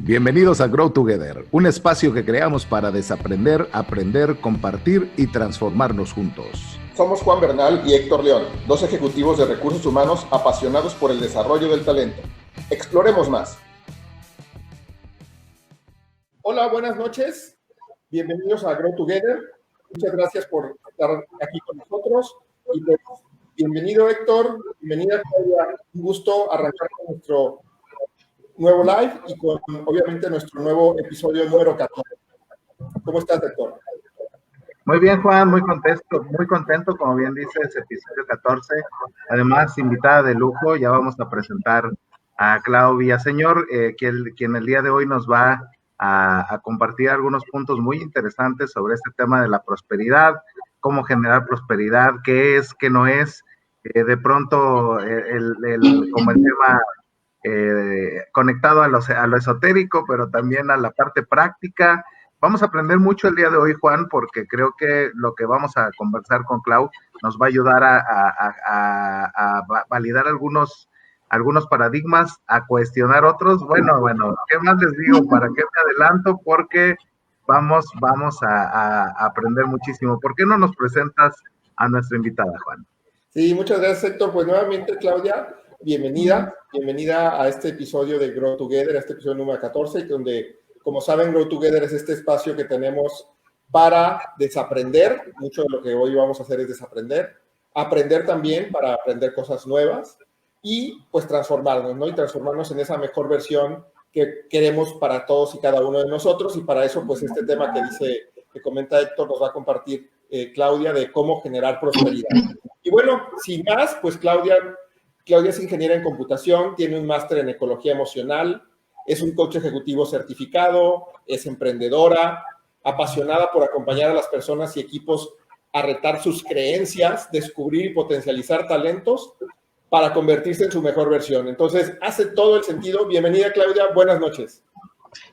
Bienvenidos a Grow Together, un espacio que creamos para desaprender, aprender, compartir y transformarnos juntos. Somos Juan Bernal y Héctor León, dos ejecutivos de recursos humanos apasionados por el desarrollo del talento. Exploremos más. Hola, buenas noches. Bienvenidos a Grow Together. Muchas gracias por estar aquí con nosotros. Y pues, bienvenido Héctor, bienvenida Claudia. Un gusto arrancar con nuestro nuevo live y con, obviamente, nuestro nuevo episodio número 14. ¿Cómo estás, Héctor? Muy bien, Juan, muy contento, como bien dices, episodio 14. Además, invitada de lujo, ya vamos a presentar a Clau Villaseñor, quien el día de hoy nos va a compartir algunos puntos muy interesantes sobre este tema de la prosperidad, cómo generar prosperidad, qué es, qué no es, de pronto como el tema conectado a lo esotérico, pero también a la parte práctica. Vamos a aprender mucho el día de hoy, Juan, porque creo que lo que vamos a conversar con Clau nos va a ayudar a validar algunos paradigmas, a cuestionar otros. Bueno, ¿qué más les digo? ¿Para qué me adelanto? Porque vamos a aprender muchísimo. ¿Por qué no nos presentas a nuestra invitada, Juan? Sí, muchas gracias, Héctor. Pues nuevamente, Claudia, bienvenida a este episodio de Grow Together, a este episodio número 14, donde, como saben, Grow Together es este espacio que tenemos para desaprender. Mucho de lo que hoy vamos a hacer es desaprender, aprender también para aprender cosas nuevas y pues transformarnos, ¿no? Y transformarnos en esa mejor versión que queremos para todos y cada uno de nosotros. Y para eso, pues este tema que comenta Héctor nos va a compartir Claudia, de cómo generar prosperidad. Y bueno, sin más, pues Claudia es ingeniera en computación, tiene un máster en ecología emocional, es un coach ejecutivo certificado, es emprendedora, apasionada por acompañar a las personas y equipos a retar sus creencias, descubrir y potencializar talentos para convertirse en su mejor versión. Entonces, hace todo el sentido. Bienvenida, Claudia. Buenas noches.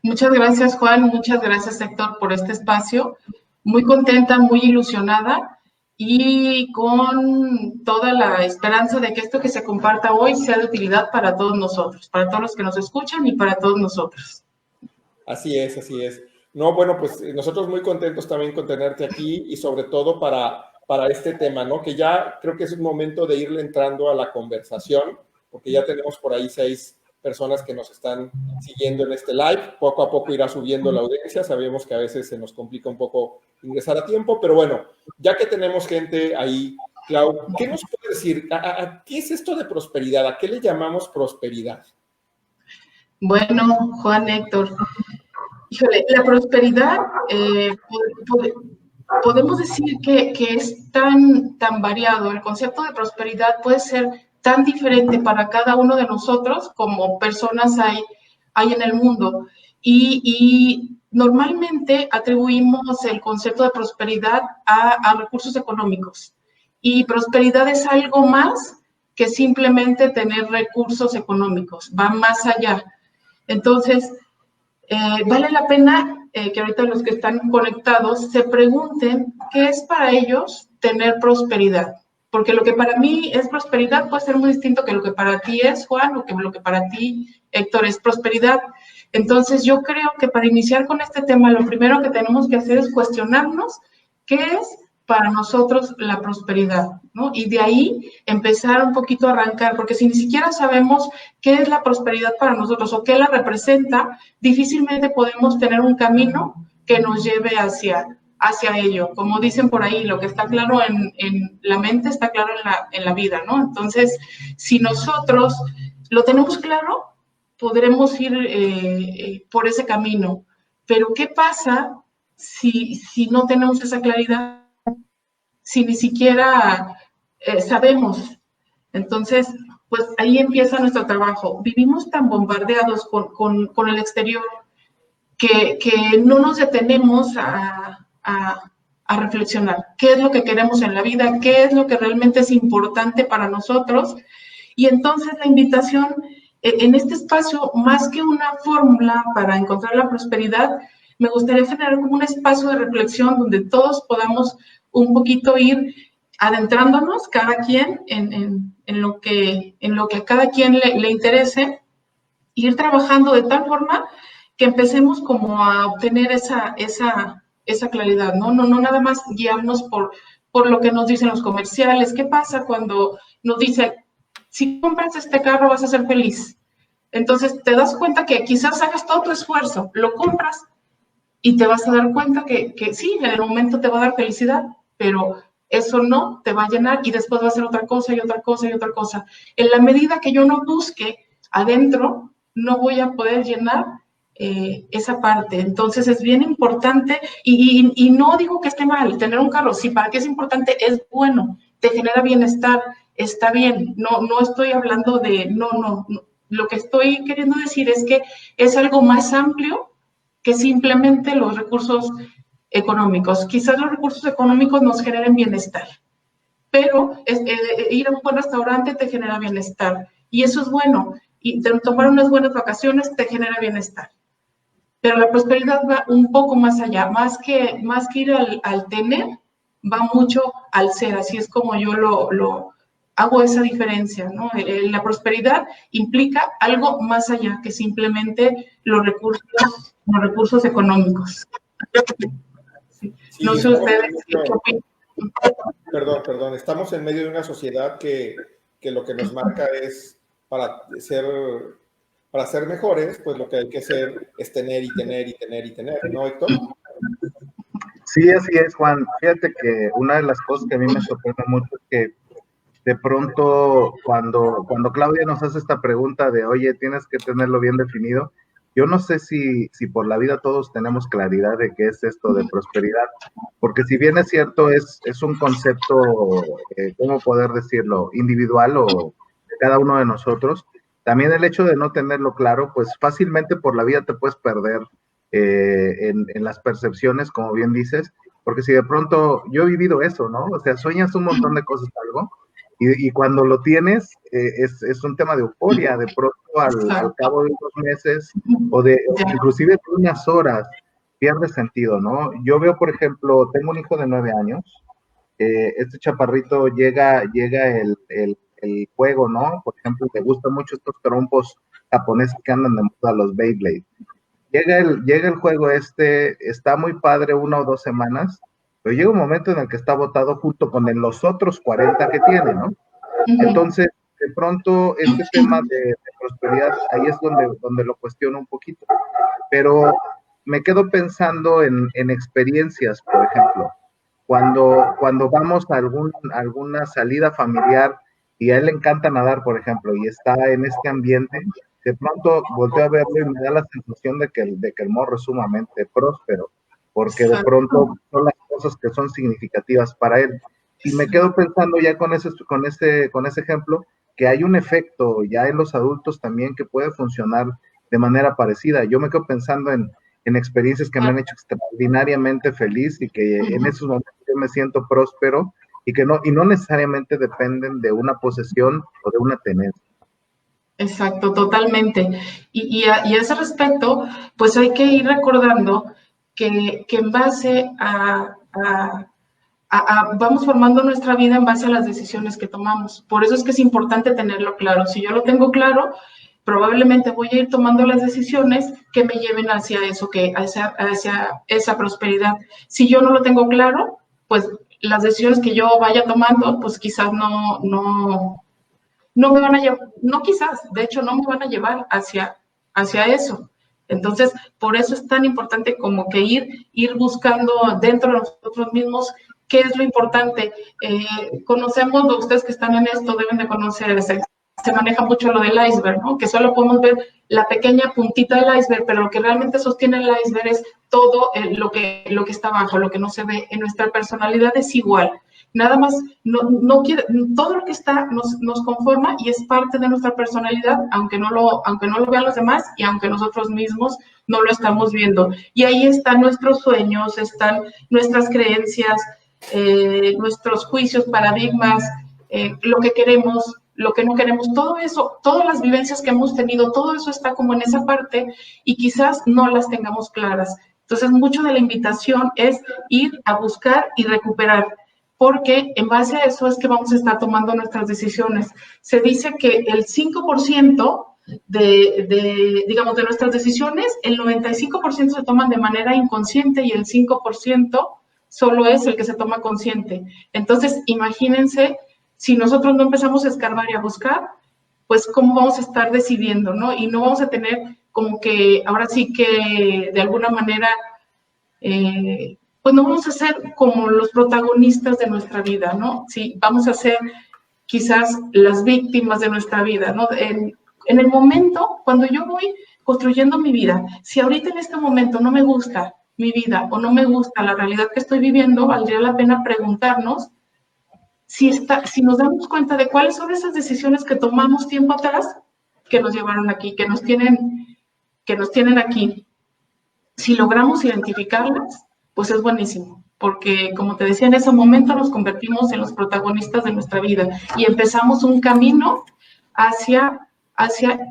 Muchas gracias, Juan. Muchas gracias, Héctor, por este espacio. Muy contenta, muy ilusionada y con toda la esperanza de que esto que se comparta hoy sea de utilidad para todos nosotros, para todos los que nos escuchan y para todos nosotros. Así es, así es. No, bueno, pues nosotros muy contentos también con tenerte aquí y sobre todo para este tema, ¿no? Que ya creo que es un momento de irle entrando a la conversación, porque ya tenemos por ahí 6 personas que nos están siguiendo en este live. Poco a poco irá subiendo la audiencia. Sabemos que a veces se nos complica un poco ingresar a tiempo, pero bueno, ya que tenemos gente ahí, Clau, ¿qué nos puede decir? ¿Qué es esto de prosperidad? ¿A qué le llamamos prosperidad? Bueno, Juan, Héctor, híjole, la prosperidad, podemos decir que es tan variado. El concepto de prosperidad puede ser tan diferente para cada uno de nosotros como personas hay en el mundo. Y normalmente atribuimos el concepto de prosperidad a recursos económicos. Y prosperidad es algo más que simplemente tener recursos económicos, va más allá. Entonces, vale la pena que ahorita los que están conectados se pregunten qué es para ellos tener prosperidad. Porque lo que para mí es prosperidad puede ser muy distinto que lo que para ti es, Juan, o que lo que para ti, Héctor, es prosperidad. Entonces, yo creo que para iniciar con este tema, lo primero que tenemos que hacer es cuestionarnos qué es para nosotros la prosperidad, ¿no? Y de ahí empezar un poquito a arrancar, porque si ni siquiera sabemos qué es la prosperidad para nosotros o qué la representa, difícilmente podemos tener un camino que nos lleve hacia ello. Como dicen por ahí, lo que está claro en la mente está claro en la vida, ¿no? Entonces, si nosotros lo tenemos claro, podremos ir por ese camino. Pero, ¿qué pasa si no tenemos esa claridad? Si ni siquiera sabemos. Entonces, pues ahí empieza nuestro trabajo. Vivimos tan bombardeados con el exterior que no nos detenemos a reflexionar qué es lo que queremos en la vida, qué es lo que realmente es importante para nosotros. Y entonces la invitación en este espacio, más que una fórmula para encontrar la prosperidad, me gustaría generar como un espacio de reflexión donde todos podamos un poquito ir adentrándonos, cada quien en lo que a cada quien le interese, ir trabajando de tal forma que empecemos como a obtener esa claridad, ¿no? No nada más guiarnos por lo que nos dicen los comerciales. ¿Qué pasa cuando nos dicen, si compras este carro vas a ser feliz? Entonces te das cuenta que quizás hagas todo tu esfuerzo, lo compras y te vas a dar cuenta que sí, en el momento te va a dar felicidad, pero eso no te va a llenar y después va a ser otra cosa y otra cosa y otra cosa. En la medida que yo no busque adentro, no voy a poder llenar esa parte. Entonces es bien importante y no digo que esté mal tener un carro. Sí, para qué es importante, es bueno, te genera bienestar, está bien. No estoy hablando de, no. Lo que estoy queriendo decir es que es algo más amplio que simplemente los recursos económicos. Quizás los recursos económicos nos generen bienestar, pero ir a un buen restaurante te genera bienestar y eso es bueno. Y tomar unas buenas vacaciones te genera bienestar. Pero la prosperidad va un poco más allá, más que ir al tener, va mucho al ser. Así es como yo lo hago esa diferencia, ¿no? La prosperidad implica algo más allá que simplemente los recursos económicos. Sí. Sí, No sé ustedes qué opinan. Perdón, estamos en medio de una sociedad que lo que nos marca es para ser mejores, pues lo que hay que hacer es tener y tener y tener y tener, ¿no, Héctor? Sí, así es, Juan. Fíjate que una de las cosas que a mí me sorprende mucho es que de pronto cuando Claudia nos hace esta pregunta de, oye, tienes que tenerlo bien definido, yo no sé si por la vida todos tenemos claridad de qué es esto de prosperidad, porque si bien es cierto, es un concepto, ¿cómo poder decirlo?, individual o de cada uno de nosotros, también el hecho de no tenerlo claro, pues fácilmente por la vida te puedes perder en las percepciones, como bien dices, porque si de pronto, yo he vivido eso, ¿no? O sea, sueñas un montón de cosas, algo, y cuando lo tienes, es un tema de euforia, de pronto al cabo de unos meses, o inclusive de unas horas, pierde sentido, ¿no? Yo veo, por ejemplo, tengo un hijo de 9 años, este chaparrito llega el juego, ¿no? Por ejemplo, le gustan mucho estos trompos japoneses que andan de moda, los Beyblade. Llega el juego está muy padre 1 o 2 semanas, pero llega un momento en el que está botado junto con los otros 40 que tiene, ¿no? Entonces, de pronto, este tema de prosperidad, ahí es donde lo cuestiono un poquito. Pero me quedo pensando en experiencias, por ejemplo. Cuando vamos a alguna salida familiar y a él le encanta nadar, por ejemplo, y está en este ambiente, de pronto volteo a verlo y me da la sensación de que el morro es sumamente próspero, porque de pronto son las cosas que son significativas para él. Y me quedo pensando ya con ese ejemplo, que hay un efecto ya en los adultos también que puede funcionar de manera parecida. Yo me quedo pensando en experiencias que me han hecho extraordinariamente feliz y que en esos momentos yo me siento próspero y no necesariamente dependen de una posesión o de una tenencia. Exacto, totalmente. Y a ese respecto, pues hay que ir recordando que en base vamos formando nuestra vida en base a las decisiones que tomamos. Por eso es que es importante tenerlo claro. Si yo lo tengo claro, probablemente voy a ir tomando las decisiones que me lleven hacia eso, hacia esa prosperidad. Si yo no lo tengo claro, pues las decisiones que yo vaya tomando, pues quizás no me van a llevar, no quizás, de hecho no me van a llevar hacia eso. Entonces, por eso es tan importante como que ir buscando dentro de nosotros mismos qué es lo importante. Conocemos, ustedes que están en esto deben de conocer, se maneja mucho lo del iceberg, ¿no? Que solo podemos ver la pequeña puntita del iceberg, pero lo que realmente sostiene el iceberg es todo lo que está abajo, lo que no se ve. En nuestra personalidad es igual. Nada más, no quiere, todo lo que está nos conforma y es parte de nuestra personalidad, aunque no lo vean los demás y aunque nosotros mismos no lo estamos viendo. Y ahí están nuestros sueños, están nuestras creencias, nuestros juicios, paradigmas, lo que queremos, lo que no queremos, todo eso, todas las vivencias que hemos tenido, todo eso está como en esa parte y quizás no las tengamos claras. Entonces, mucho de la invitación es ir a buscar y recuperar, porque en base a eso es que vamos a estar tomando nuestras decisiones. Se dice que el 5% digamos, de nuestras decisiones, el 95% se toman de manera inconsciente y el 5% solo es el que se toma consciente. Entonces, imagínense, si nosotros no empezamos a escarbar y a buscar, pues cómo vamos a estar decidiendo, ¿no? Y no vamos a tener como que, ahora sí que de alguna manera, pues no vamos a ser como los protagonistas de nuestra vida, ¿no? Sí, vamos a ser quizás las víctimas de nuestra vida, ¿no? En el momento, cuando yo voy construyendo mi vida, si ahorita en este momento no me gusta mi vida o no me gusta la realidad que estoy viviendo, valdría la pena preguntarnos si nos damos cuenta de cuáles son esas decisiones que tomamos tiempo atrás que nos llevaron aquí, que nos tienen aquí. Si logramos identificarlas, pues es buenísimo, porque como te decía, en ese momento nos convertimos en los protagonistas de nuestra vida y empezamos un camino hacia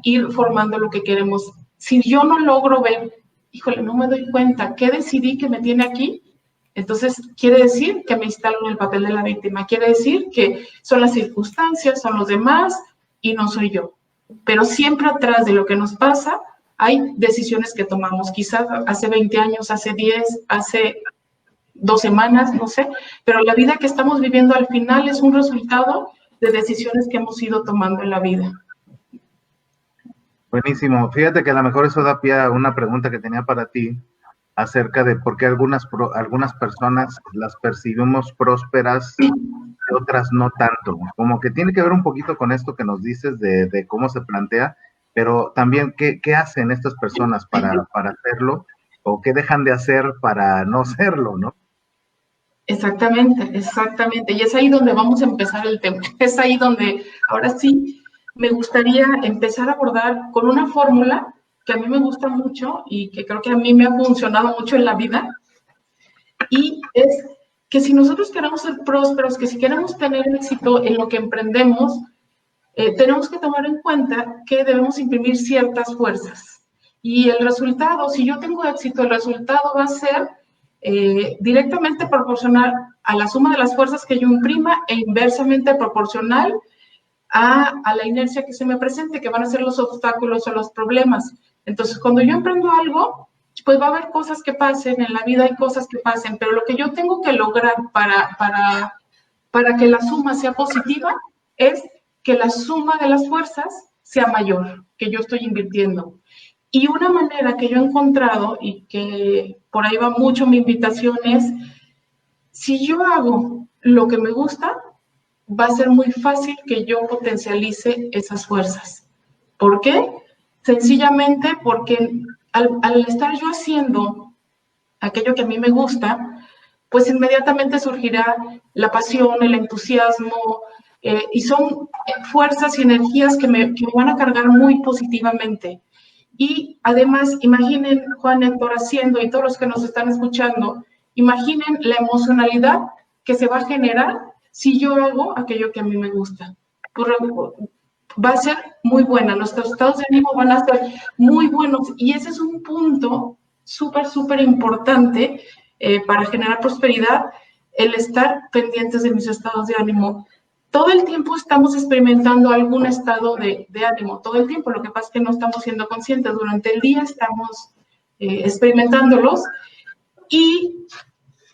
ir formando lo que queremos. Si yo no logro ver, híjole, no me doy cuenta, ¿qué decidí que me tiene aquí? Entonces, quiere decir que me instalo en el papel de la víctima, quiere decir que son las circunstancias, son los demás y no soy yo. Pero siempre atrás de lo que nos pasa hay decisiones que tomamos, quizás hace 20 años, hace 10, hace 2 semanas, no sé, pero la vida que estamos viviendo al final es un resultado de decisiones que hemos ido tomando en la vida. Buenísimo. Fíjate que a lo mejor eso da pie a una pregunta que tenía para ti acerca de por qué algunas personas las percibimos prósperas y otras no tanto. Como que tiene que ver un poquito con esto que nos dices de cómo se plantea, pero también qué hacen estas personas para hacerlo o qué dejan de hacer para no serlo, ¿no? Exactamente. Y es ahí donde vamos a empezar el tema. Es ahí donde ahora sí me gustaría empezar a abordar con una fórmula que a mí me gusta mucho y que creo que a mí me ha funcionado mucho en la vida. Y es que si nosotros queremos ser prósperos, que si queremos tener éxito en lo que emprendemos, tenemos que tomar en cuenta que debemos imprimir ciertas fuerzas. Y el resultado, si yo tengo éxito, el resultado va a ser directamente proporcional a la suma de las fuerzas que yo imprima e inversamente proporcional a la inercia que se me presente, que van a ser los obstáculos o los problemas. Entonces, cuando yo emprendo algo, pues va a haber cosas que pasen, en la vida hay cosas que pasen, pero lo que yo tengo que lograr para que la suma sea positiva es que la suma de las fuerzas sea mayor, que yo estoy invirtiendo. Y una manera que yo he encontrado, y que por ahí va mucho mi invitación, es, si yo hago lo que me gusta, va a ser muy fácil que yo potencialice esas fuerzas. ¿Por qué? Sencillamente porque al estar yo haciendo aquello que a mí me gusta, pues inmediatamente surgirá la pasión, el entusiasmo, y son fuerzas y energías que me van a cargar muy positivamente. Y además, imaginen, Juan, Héctor, haciendo, y todos los que nos están escuchando, imaginen la emocionalidad que se va a generar si yo hago aquello que a mí me gusta. Va a ser muy buena, nuestros estados de ánimo van a ser muy buenos, y ese es un punto súper importante para generar prosperidad, el estar pendientes de mis estados de ánimo. Todo el tiempo estamos experimentando algún estado de ánimo, todo el tiempo, lo que pasa es que no estamos siendo conscientes, durante el día estamos experimentándolos, y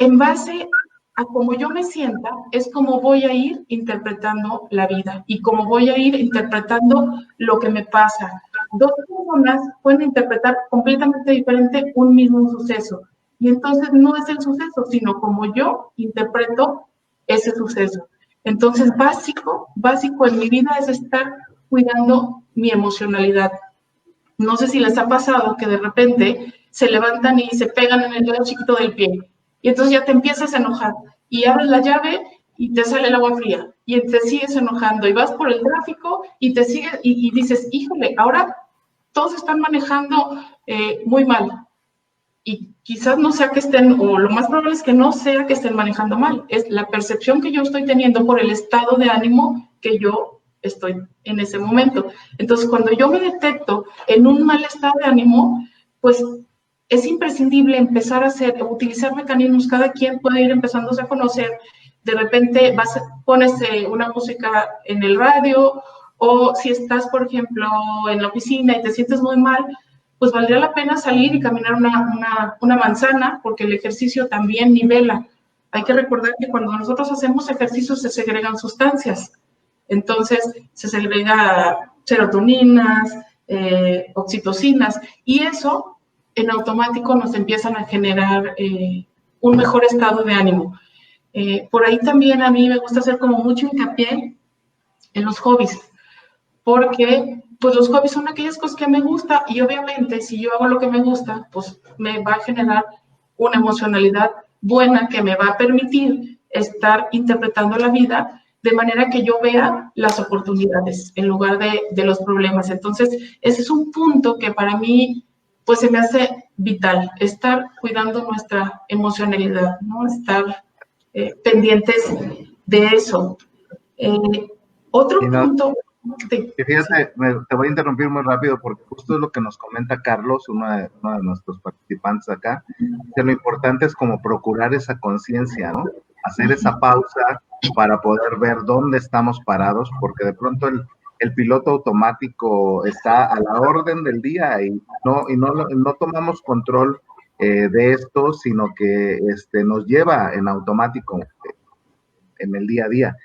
en base a cómo yo me sienta, es como voy a ir interpretando la vida y cómo voy a ir interpretando lo que me pasa. Dos personas pueden interpretar completamente diferente un mismo suceso, y entonces no es el suceso, sino como yo interpreto ese suceso. Entonces, básico en mi vida es estar cuidando mi emocionalidad. No sé si les ha pasado que de repente se levantan y se pegan en el dedo chiquito del pie, y entonces ya te empiezas a enojar, y abres la llave y te sale el agua fría, y te sigues enojando, y vas por el tráfico y te sigues, y dices, híjole, ahora todos están manejando muy mal. Y quizás no sea que estén, o lo más probable es que no sea que estén manejando mal, es la percepción que yo estoy teniendo por el estado de ánimo que yo estoy en ese momento. Entonces, cuando yo me detecto en un mal estado de ánimo, pues es imprescindible empezar a utilizar mecanismos. Cada quien puede ir empezándose a conocer. De repente pones una música en el radio, O si estás, por ejemplo, en la oficina y te sientes muy mal, pues valdría la pena salir y caminar una manzana, porque el ejercicio también nivela. Hay que recordar que cuando nosotros hacemos ejercicio se segregan sustancias. Entonces, se segrega serotoninas, oxitocinas, y eso en automático nos empiezan a generar un mejor estado de ánimo. Por ahí también a mí me gusta hacer como mucho hincapié en los hobbies, porque pues los hobbies son aquellas cosas que me gustan, y obviamente si yo hago lo que me gusta, pues me va a generar una emocionalidad buena que me va a permitir estar interpretando la vida de manera que yo vea las oportunidades en lugar de los problemas. Entonces, ese es un punto que para mí pues se me hace vital, estar cuidando nuestra emocionalidad, ¿no? Estar pendientes de eso. Otro punto... Y fíjate, te voy a interrumpir muy rápido porque justo es lo que nos comenta Carlos, uno de nuestros participantes acá, que lo importante es como procurar esa conciencia, ¿no? Hacer esa pausa para poder ver dónde estamos parados, porque de pronto el piloto automático está a la orden del día y no tomamos control de esto, sino que nos lleva en automático en el día a día.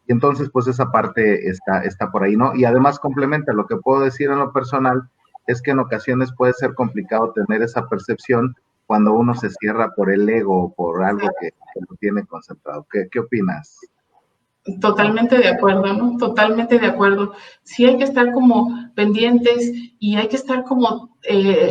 Y entonces, pues esa parte está por ahí, ¿no? Y además complementa, lo que puedo decir en lo personal es que en ocasiones puede ser complicado tener esa percepción cuando uno se cierra por el ego o por algo que lo tiene concentrado. ¿Qué opinas? Totalmente de acuerdo, ¿no? Totalmente de acuerdo. Sí hay que estar como pendientes y hay que estar como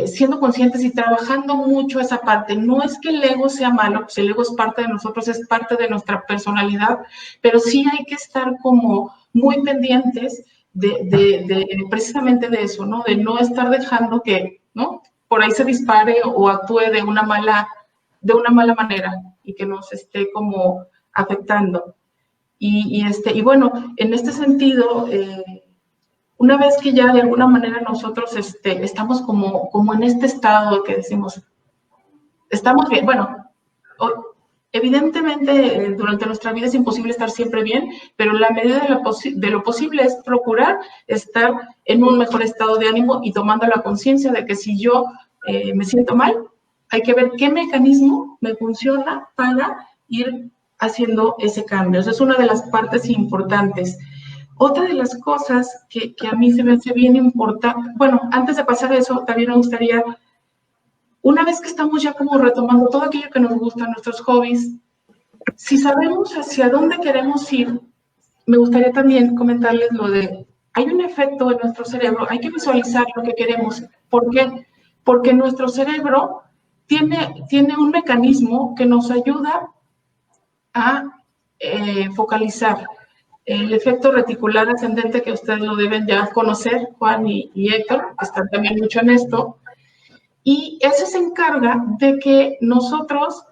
siendo conscientes y trabajando mucho esa parte. No es que el ego sea malo, pues el ego es parte de nosotros, es parte de nuestra personalidad, pero sí hay que estar como muy pendientes de precisamente de eso, ¿no? De no estar dejando que, ¿no? Por ahí se dispare o actúe de una mala manera y que nos esté como afectando. Y bueno, en este sentido, una vez que ya de alguna manera nosotros estamos como en este estado que decimos, estamos bien, bueno, evidentemente durante nuestra vida es imposible estar siempre bien, pero la medida de lo posible es procurar estar en un mejor estado de ánimo y tomando la conciencia de que si yo me siento mal, hay que ver qué mecanismo me funciona para ir haciendo ese cambio. Esa es una de las partes importantes. Otra de las cosas que a mí se me hace bien importante, bueno, antes de pasar a eso, también me gustaría, una vez que estamos ya como retomando todo aquello que nos gusta, nuestros hobbies, si sabemos hacia dónde queremos ir, me gustaría también comentarles lo de, hay un efecto en nuestro cerebro, hay que visualizar lo que queremos. ¿Por qué? Porque nuestro cerebro tiene un mecanismo que nos ayuda a focalizar el efecto reticular ascendente, que ustedes lo deben ya conocer, Juan y Héctor, que están también mucho en esto, y ese se encarga de que nosotros,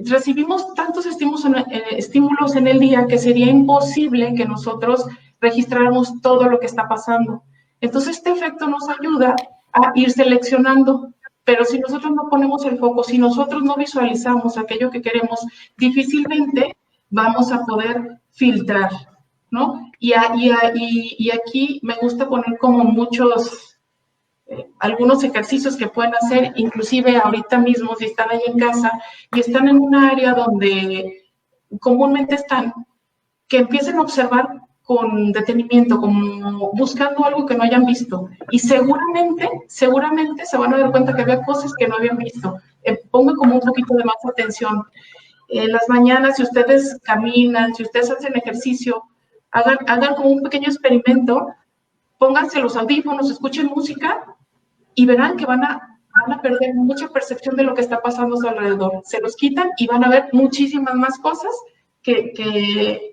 recibimos tantos estímulos en el día que sería imposible que nosotros registráramos todo lo que está pasando. Entonces, este efecto nos ayuda a ir seleccionando. Pero si nosotros no ponemos el foco, si nosotros no visualizamos aquello que queremos, difícilmente vamos a poder filtrar, ¿no? Y aquí me gusta poner como algunos ejercicios que pueden hacer, inclusive ahorita mismo si están ahí en casa y están en un área donde comúnmente están, que empiecen a observar con detenimiento, como buscando algo que no hayan visto. Y seguramente se van a dar cuenta que había cosas que no habían visto. Pongan como un poquito de más atención. En las mañanas, si ustedes caminan, si ustedes hacen ejercicio, hagan como un pequeño experimento, pónganse los audífonos, escuchen música y verán que van a perder mucha percepción de lo que está pasando a su alrededor. Se los quitan y van a ver muchísimas más cosas que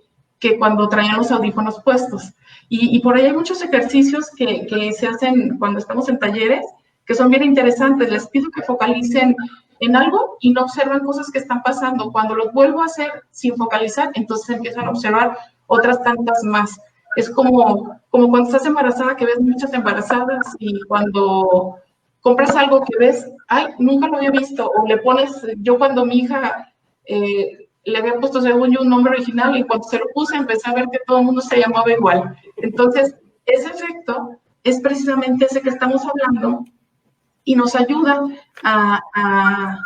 cuando traían los audífonos puestos. Y por ahí hay muchos ejercicios que se hacen cuando estamos en talleres, que son bien interesantes. Les pido que focalicen en algo y no observan cosas que están pasando. Cuando los vuelvo a hacer sin focalizar, entonces empiezan a observar otras tantas más. Es como cuando estás embarazada, que ves muchas embarazadas, y cuando compras algo que ves, ay, nunca lo había visto, o le pones, yo cuando mi hija le había puesto, según yo, un nombre original, y cuando se lo puse empecé a ver que todo el mundo se llamaba igual. Entonces, ese efecto es precisamente ese que estamos hablando y nos ayuda a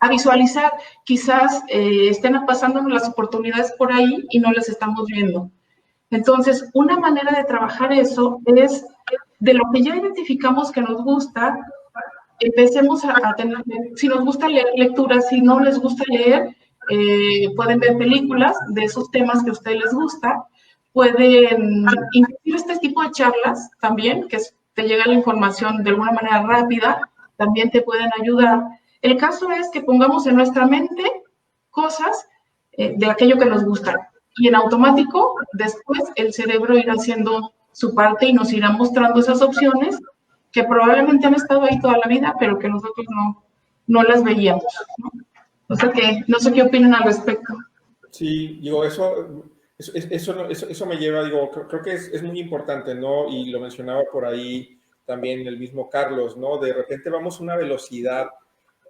visualizar. Quizás estén pasándonos las oportunidades por ahí y no las estamos viendo. Entonces, una manera de trabajar eso es, de lo que ya identificamos que nos gusta, empecemos a tener, si nos gusta leer lecturas, si no les gusta leer, pueden ver películas de esos temas que a ustedes les gusta, pueden incluir este tipo de charlas también, que te llega la información de alguna manera rápida, también te pueden ayudar. El caso es que pongamos en nuestra mente cosas de aquello que nos gusta, y en automático después el cerebro irá haciendo su parte y nos irá mostrando esas opciones que probablemente han estado ahí toda la vida, pero que nosotros no las veíamos, ¿no? O sea que no sé qué opinan al respecto. Sí, digo, eso me lleva, digo, creo que es muy importante, ¿no? Y lo mencionaba por ahí también el mismo Carlos, ¿no? De repente vamos a una velocidad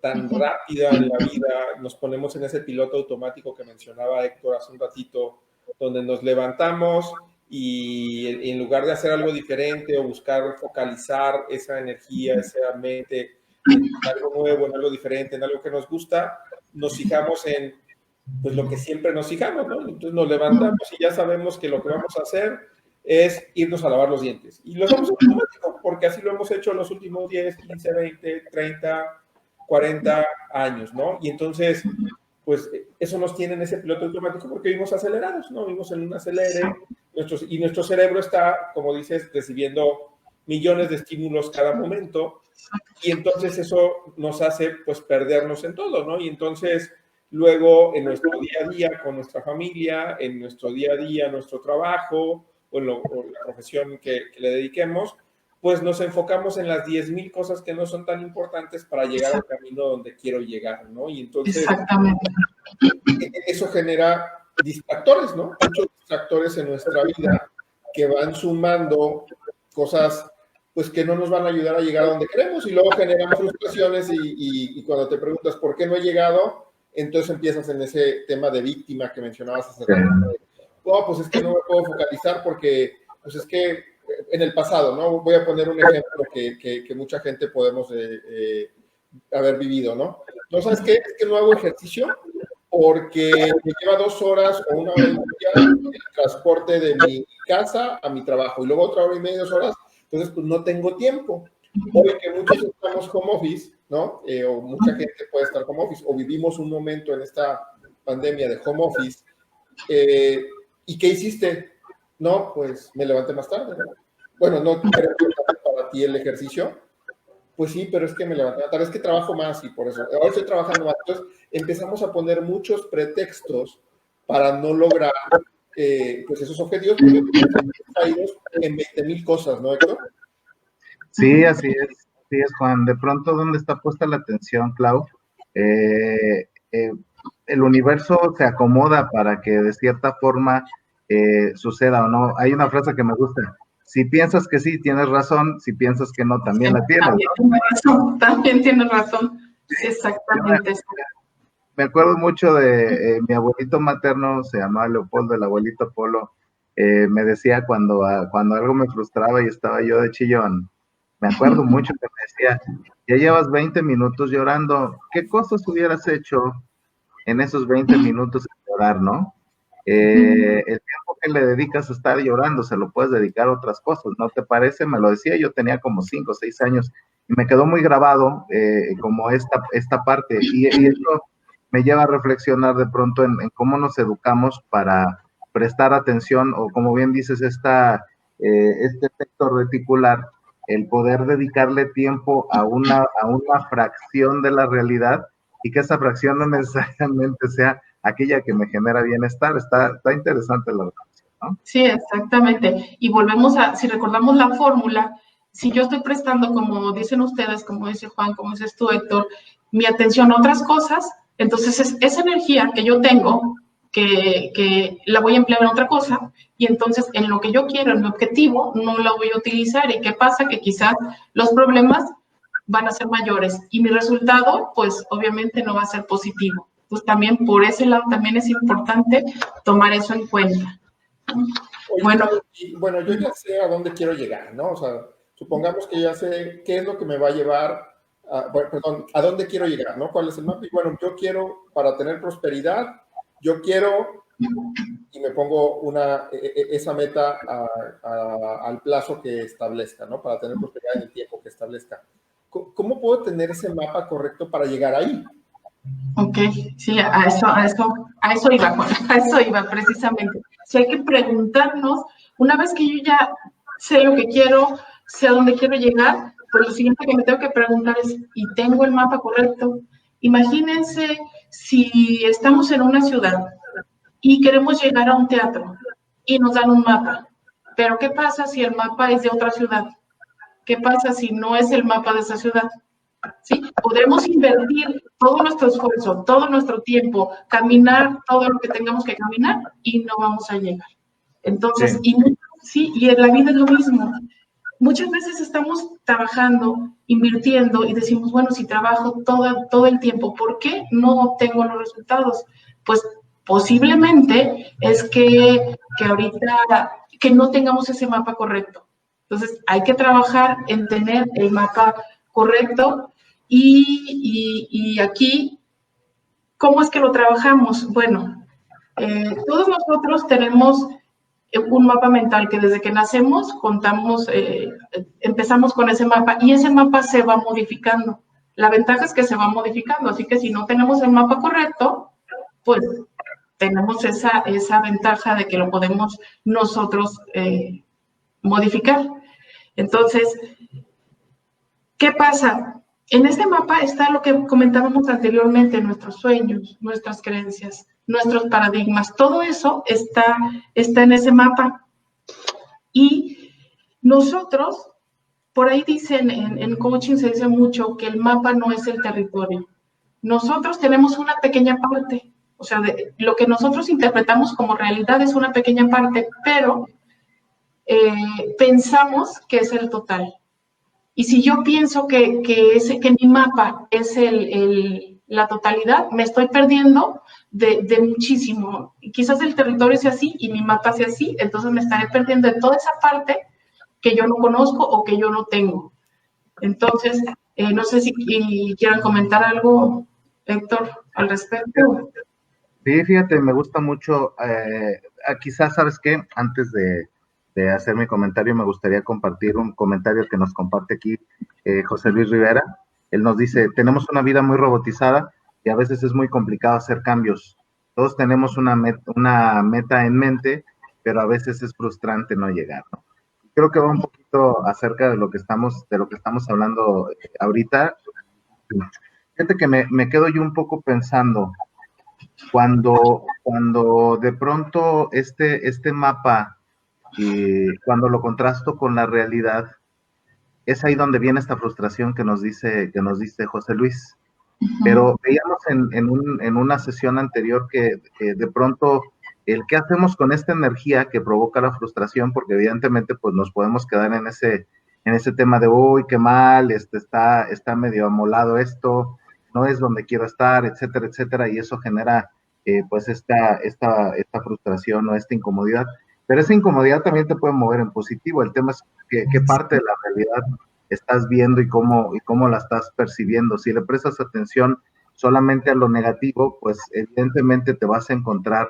tan rápida en la vida, nos ponemos en ese piloto automático que mencionaba Héctor hace un ratito, donde nos levantamos y en lugar de hacer algo diferente o buscar focalizar esa energía, esa mente en algo nuevo, en algo diferente, en algo que nos gusta, nos fijamos en pues lo que siempre nos fijamos, ¿no? Entonces nos levantamos y ya sabemos que lo que vamos a hacer es irnos a lavar los dientes. Y lo hacemos automático, porque así lo hemos hecho en los últimos 10, 15, 20, 30, 40 años, ¿no? Y entonces, pues eso nos tiene en ese piloto automático porque vivimos acelerados, ¿no? Vivimos en un acelere, y nuestro cerebro está, como dices, recibiendo millones de estímulos cada momento, y entonces eso nos hace, pues, perdernos en todo, ¿no? Y entonces, luego, en nuestro día a día con nuestra familia, en nuestro día a día, nuestro trabajo, o la profesión que le dediquemos, pues nos enfocamos en las 10,000 cosas que no son tan importantes para llegar al camino donde quiero llegar, ¿no? Y entonces, exactamente, eso genera distractores, ¿no? Muchos distractores en nuestra vida que van sumando cosas, pues, que no nos van a ayudar a llegar a donde queremos, y luego generan frustraciones, y cuando te preguntas por qué no he llegado, entonces empiezas en ese tema de víctima que mencionabas hace rato. Oh, pues es que no me puedo focalizar porque, pues es que en el pasado, ¿no? Voy a poner un ejemplo que mucha gente podemos haber vivido, ¿no? ¿No sabes qué? Es que no hago ejercicio porque me lleva 2 horas o 1 hora y media el transporte de mi casa a mi trabajo, y luego otra hora y media, 2 horas, entonces pues no tengo tiempo. Hoy que muchos estamos home office, ¿no? O mucha gente puede estar home office, o vivimos un momento en esta pandemia de home office, ¿y qué hiciste? No, pues me levanté más tarde, ¿no? Bueno, no creo que para ti el ejercicio. Pues sí, pero es que me levanté más tarde, es que trabajo más y por eso. Ahora estoy trabajando más. Entonces empezamos a poner muchos pretextos para no lograr pues esos objetivos, porque estamos caídos en 20,000 cosas, ¿no, Héctor? Sí, así es, Juan. De pronto, ¿dónde está puesta la atención, Clau? El universo se acomoda para que de cierta forma suceda o no. Hay una frase que me gusta: si piensas que sí, tienes razón; si piensas que no, también la tienes, ¿no? También tienes razón, exactamente. Me acuerdo mucho de mi abuelito materno, se llamaba Leopoldo, el abuelito Polo. Me decía cuando algo me frustraba y estaba yo de chillón, me acuerdo mucho que me decía: ya llevas 20 minutos llorando, ¿qué cosas hubieras hecho en esos 20 minutos de llorar, no? El tiempo que le dedicas a estar llorando se lo puedes dedicar a otras cosas, ¿no te parece? Me lo decía, yo tenía como 5 o 6 años, y me quedó muy grabado como esta parte, y eso me lleva a reflexionar de pronto en cómo nos educamos para prestar atención, o como bien dices, este efecto reticular, el poder dedicarle tiempo a una fracción de la realidad, y que esa fracción no necesariamente sea aquella que me genera bienestar. Está interesante la relación, ¿no? Sí, exactamente. Y volvemos si recordamos la fórmula, si yo estoy prestando, como dicen ustedes, como dice Juan, como dices tú, Héctor, mi atención a otras cosas, entonces esa energía que yo tengo, que la voy a emplear en otra cosa, y entonces en lo que yo quiero, en mi objetivo, no la voy a utilizar. ¿Y qué pasa? Que quizás los problemas van a ser mayores y mi resultado, pues obviamente no va a ser positivo. Entonces también por ese lado también es importante tomar eso en cuenta. Oye, bueno, yo ya sé a dónde quiero llegar, ¿no? O sea, supongamos que ya sé qué es lo que me va a llevar, a dónde quiero llegar, ¿no? ¿Cuál es el mapa? Y bueno, yo quiero, para tener prosperidad, yo quiero, y me pongo esa meta al plazo que establezca, ¿no? Para tener prosperidad en el tiempo que establezca. ¿Cómo puedo tener ese mapa correcto para llegar ahí? Ok, sí, a eso iba, Juan, a eso iba precisamente. Si hay que preguntarnos, una vez que yo ya sé lo que quiero, sé a dónde quiero llegar, pues lo siguiente que me tengo que preguntar es, ¿y tengo el mapa correcto? Imagínense si estamos en una ciudad y queremos llegar a un teatro y nos dan un mapa, pero ¿qué pasa si el mapa es de otra ciudad? ¿Qué pasa si no es el mapa de esa ciudad? ¿Sí? Podremos invertir todo nuestro esfuerzo, todo nuestro tiempo, caminar todo lo que tengamos que caminar y no vamos a llegar. Entonces, y en la vida es lo mismo. Muchas veces estamos trabajando, invirtiendo y decimos, bueno, si trabajo todo el tiempo, ¿por qué no obtengo los resultados? Pues posiblemente es que ahorita que no tengamos ese mapa correcto. Entonces, hay que trabajar en tener el mapa correcto y aquí, ¿cómo es que lo trabajamos? Bueno, todos nosotros tenemos un mapa mental que desde que nacemos empezamos con ese mapa y ese mapa se va modificando. La ventaja es que se va modificando, así que si no tenemos el mapa correcto, pues tenemos esa ventaja de que lo podemos nosotros modificar. Entonces, ¿qué pasa? En este mapa está lo que comentábamos anteriormente, nuestros sueños, nuestras creencias, nuestros paradigmas, todo eso está en ese mapa. Y nosotros, por ahí dicen, en coaching se dice mucho que el mapa no es el territorio. Nosotros tenemos una pequeña parte, o sea, lo que nosotros interpretamos como realidad es una pequeña parte, pero pensamos que es el total. Y si yo pienso que mi mapa es la totalidad, me estoy perdiendo de muchísimo. Y quizás el territorio sea así y mi mapa sea así, entonces me estaré perdiendo de toda esa parte que yo no conozco o que yo no tengo. Entonces, no sé si quieran comentar algo, Héctor, al respecto. Sí, fíjate, me gusta mucho, quizás, ¿sabes qué? Antes de hacer mi comentario, me gustaría compartir un comentario que nos comparte aquí José Luis Rivera. Él nos dice, tenemos una vida muy robotizada y a veces es muy complicado hacer cambios. Todos tenemos una meta en mente, pero a veces es frustrante no llegar, ¿no? Creo que va un poquito acerca de lo que estamos hablando ahorita. Fíjate que me quedo yo un poco pensando, cuando de pronto este mapa, cuando lo contrasto con la realidad, es ahí donde viene esta frustración que nos dice José Luis. Pero veíamos en una sesión anterior que de pronto el qué hacemos con esta energía que provoca la frustración, porque evidentemente pues nos podemos quedar en ese tema de uy, qué mal, está medio amolado esto, no es donde quiero estar, etcétera, etcétera, y eso genera pues esta frustración o esta incomodidad. Pero esa incomodidad también te puede mover en positivo. El tema es qué parte de la realidad estás viendo y cómo la estás percibiendo. Si le prestas atención solamente a lo negativo, pues evidentemente te vas a encontrar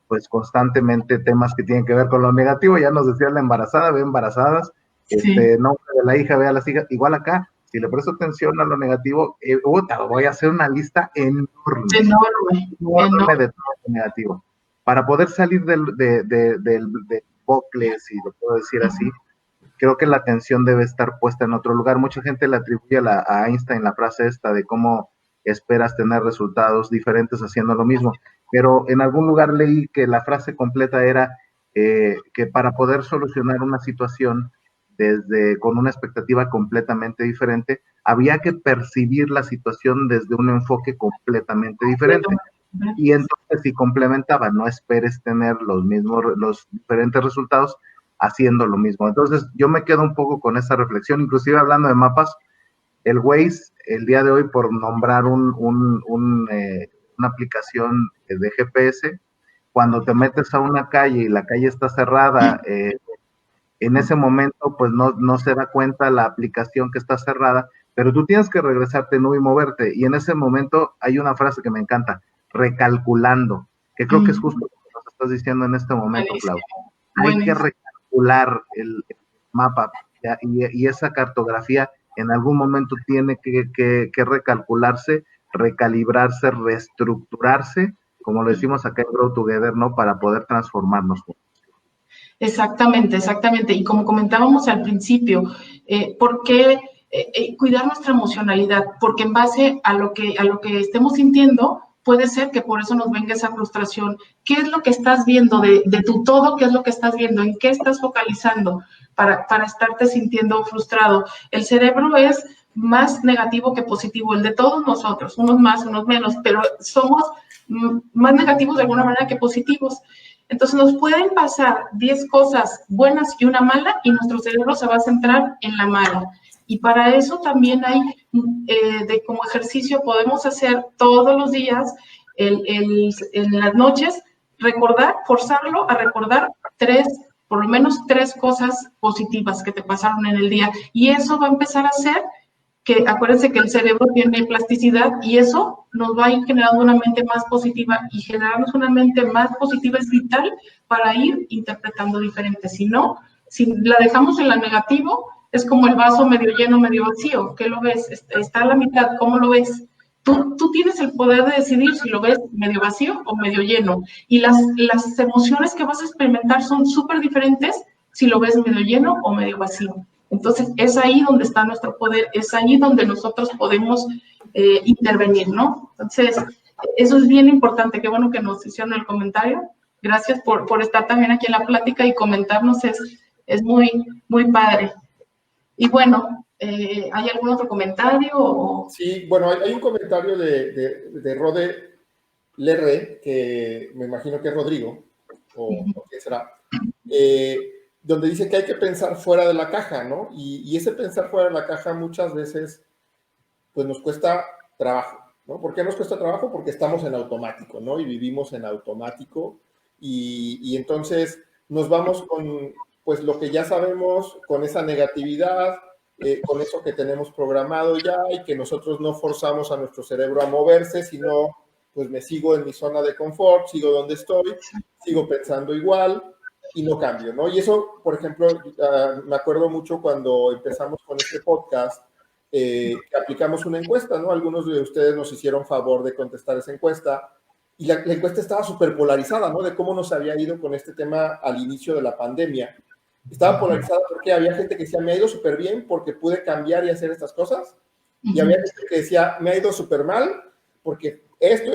pues constantemente temas que tienen que ver con lo negativo. Ya nos decía la embarazada, ve embarazadas, Sí. Nombre de la hija, ve a las hijas. Igual acá, si le presto atención a lo negativo, voy a hacer una lista enorme de todo lo negativo. Para poder salir del bucle, si lo puedo decir así, creo que la atención debe estar puesta en otro lugar. Mucha gente le atribuye a Einstein la frase esta de cómo esperas tener resultados diferentes haciendo lo mismo, pero en algún lugar leí que la frase completa era que para poder solucionar una situación con una expectativa completamente diferente, había que percibir la situación desde un enfoque completamente diferente. Y entonces si complementaba, no esperes tener los diferentes resultados haciendo lo mismo. Entonces yo me quedo un poco con esa reflexión, inclusive hablando de mapas, el Waze, el día de hoy, por nombrar una aplicación de GPS, cuando te metes a una calle y la calle está cerrada, en ese momento pues no se da cuenta la aplicación que está cerrada, pero tú tienes que regresarte, ¿no? Y moverte. Y en ese momento hay una frase que me encanta, recalculando, que creo que es justo lo que nos estás diciendo en este momento, Claudia. Hay que recalcular el mapa, ¿ya? Y esa cartografía en algún momento tiene que recalcularse, recalibrarse, reestructurarse, como lo decimos acá en Grow Together, ¿no? Para poder transformarnos. Exactamente, exactamente. Y como comentábamos al principio, ¿por qué cuidar nuestra emocionalidad? Porque en base a lo que estemos sintiendo, puede ser que por eso nos venga esa frustración. ¿Qué es lo que estás viendo de tu todo? ¿Qué es lo que estás viendo? ¿En qué estás focalizando para estarte sintiendo frustrado? El cerebro es más negativo que positivo, el de todos nosotros, unos más, unos menos, pero somos más negativos de alguna manera que positivos. Entonces nos pueden pasar 10 cosas buenas y una mala y nuestro cerebro se va a centrar en la mala. Y para eso también hay, como ejercicio, podemos hacer todos los días, en las noches, forzarlo a recordar por lo menos tres cosas positivas que te pasaron en el día. Y eso va a empezar a hacer que, acuérdense que el cerebro tiene plasticidad y eso nos va a ir generando una mente más positiva, y generarnos una mente más positiva es vital para ir interpretando diferente. Si no, si la dejamos en la negativo, es como el vaso medio lleno, medio vacío. ¿Qué lo ves? Está a la mitad, ¿cómo lo ves? Tú tienes el poder de decidir si lo ves medio vacío o medio lleno. Y las emociones que vas a experimentar son súper diferentes si lo ves medio lleno o medio vacío. Entonces, es ahí donde está nuestro poder, es ahí donde nosotros podemos intervenir, ¿no? Entonces, eso es bien importante. Qué bueno que nos hicieron el comentario. Gracias por estar también aquí en la plática y comentarnos. Es muy, muy padre. Y bueno, ¿hay algún otro comentario? Sí, bueno, hay un comentario de Rode Lerre, que me imagino que es Rodrigo, o qué será, donde dice que hay que pensar fuera de la caja, ¿no? Y ese pensar fuera de la caja muchas veces, pues nos cuesta trabajo, ¿no? ¿Por qué nos cuesta trabajo? Porque estamos en automático, ¿no? Y vivimos en automático, y entonces nos vamos con, pues, lo que ya sabemos, con esa negatividad, con eso que tenemos programado ya, y que nosotros no forzamos a nuestro cerebro a moverse, sino, pues, me sigo en mi zona de confort, sigo donde estoy, sigo pensando igual, y no cambio, ¿no? Y eso, por ejemplo, me acuerdo mucho cuando empezamos con este podcast, que aplicamos una encuesta, ¿no? Algunos de ustedes nos hicieron favor de contestar esa encuesta, y la encuesta estaba súper polarizada, ¿no? De cómo nos había ido con este tema al inicio de la pandemia. Estaba polarizada porque había gente que decía, me ha ido súper bien porque pude cambiar y hacer estas cosas, y había gente que decía, me ha ido súper mal porque esto,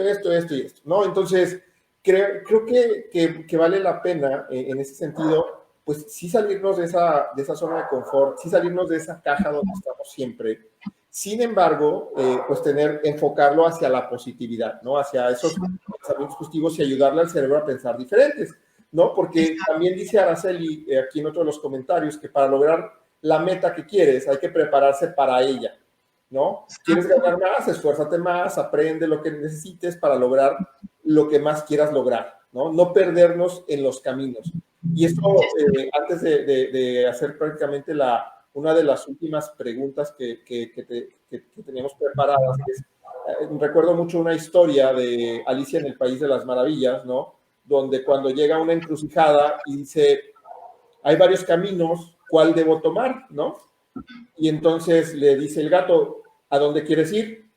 ¿no? Entonces, creo que vale la pena, en ese sentido, pues sí salirnos de esa zona de confort, sí salirnos de esa caja donde estamos siempre. Sin embargo, pues enfocarlo hacia la positividad, ¿no? Hacia esos pensamientos positivos y ayudarle al cerebro a pensar diferentes, ¿no? Porque también dice Araceli, aquí en otro de los comentarios, que para lograr la meta que quieres hay que prepararse para ella, ¿no? ¿Quieres ganar más? Esfuérzate más, aprende lo que necesites para lograr lo que más quieras lograr, ¿no? No perdernos en los caminos. Y esto, antes de hacer prácticamente una de las últimas preguntas que teníamos preparadas, recuerdo mucho una historia de Alicia en el País de las Maravillas, ¿no? Donde cuando llega una encrucijada y dice, hay varios caminos, ¿cuál debo tomar, no? Y entonces le dice el gato, ¿a dónde quieres ir?